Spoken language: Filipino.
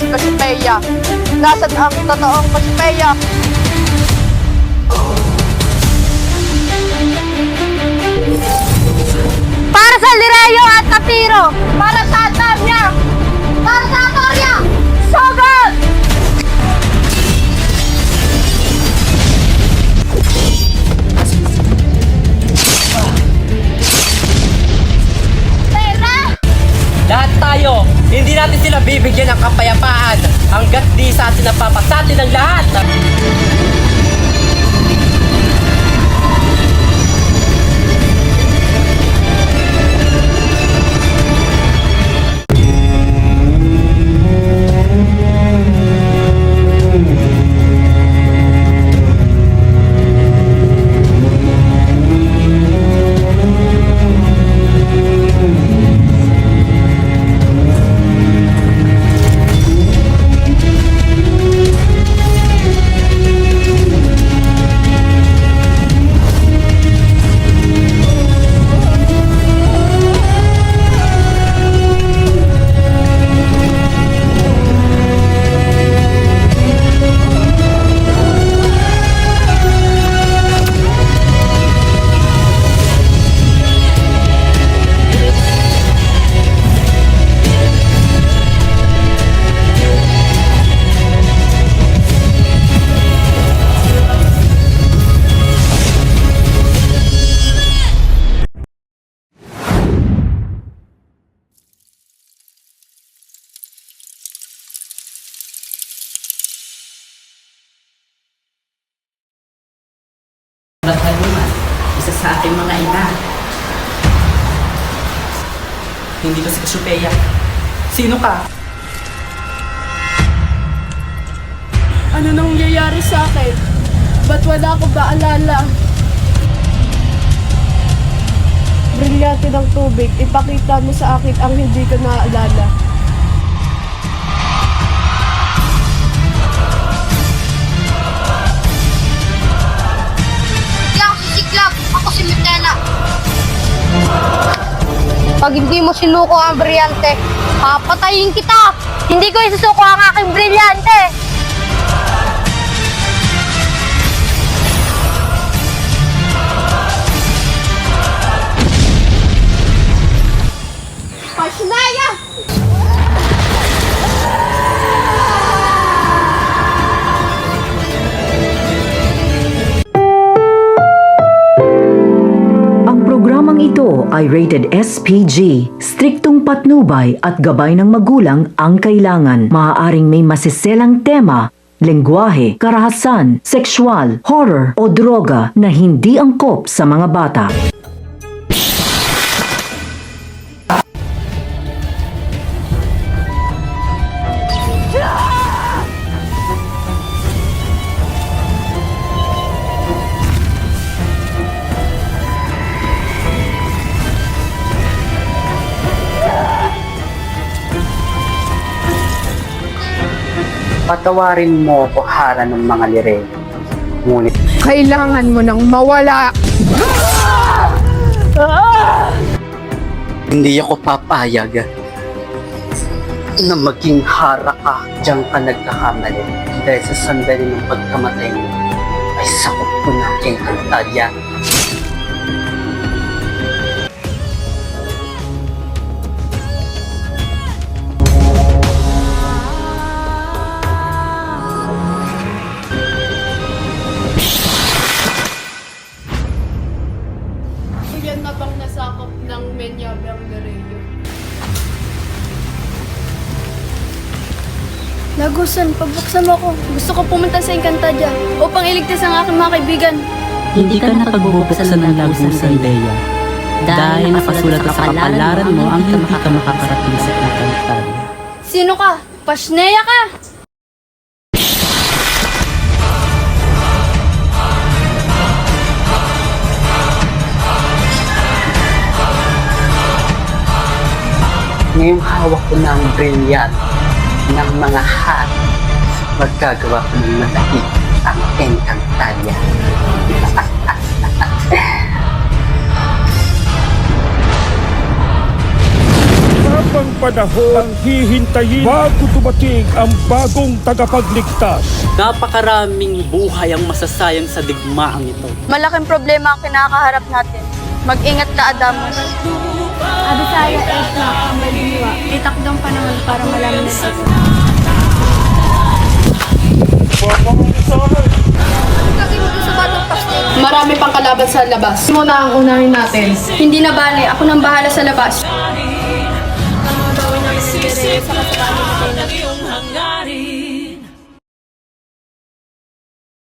si Cassiopeia. Nasaan ang totoong Cassiopeia? Para sa Lireyo at Tapiro! Para sa Atamya! Para sa Atoria! Sogot! Lahat tayo, hindi natin sila bibigyan ng kapayapaan hanggat di sa atin napapasatin ng lahat. Isa sa ating mga ina. Hindi to si Cassiopeia. Sino ka? Ano nangyayari sa akin? Ba't wala akong maalala? Brilyante ng tubig, ipakita mo sa akin ang hindi ko naaalala. Ako si Mitena. Pag hindi mo sinuko ang brilyante, papatayin kita! Hindi ko isusuko ang aking brilyante! Pasnaya! Programang ito ay rated SPG. Striktong patnubay at gabay ng magulang ang kailangan. Maaaring may masiselang tema, lengguwahe, karahasan, sexual, horror o droga na hindi angkop sa mga bata. Patawarin mo ako, Hara ng mga Lireyo. Ngunit Kailangan mo nang mawala! hindi ako papayag na maging Hara ka. Diyan ka nagkakamali. Dahil sa sandali ng pagkamatay mo ay sakop ko na ang Encantadia. Yan na bang nasakop ng Menyabang Lireyo? Lagusan, pagbuksan mo ako. Gusto ko pumunta sa Encantadia upang iligtas ang aking mga kaibigan. Hindi ka napagbubuksan ng lagusan, Leia. Dahil nakasulat sa kapalaran mo ang hindi ka makakarating sa Encantadia. Sino ka? Pasnea ka! Ngayong hawak ko na ang brilliant ng mga hat. Magkagawa ko ng matahik ang Encantadia. Papa, habang panahon ang hihintayin bago dumating ang bagong tagapagligtas. Napakaraming buhay ang masasayang sa digmaang ito. Malaking problema ang kinakaharap natin. Mag-ingat ka, Adamus. Abisaya 8 na ang maliwa. Itakdang panahon para malaman na ito. Marami pang kalaban sa labas. Muna ang unahin natin. Hindi na bale, ako nang bahala sa labas. Ang mga gawin namin si Bere sa kasalanan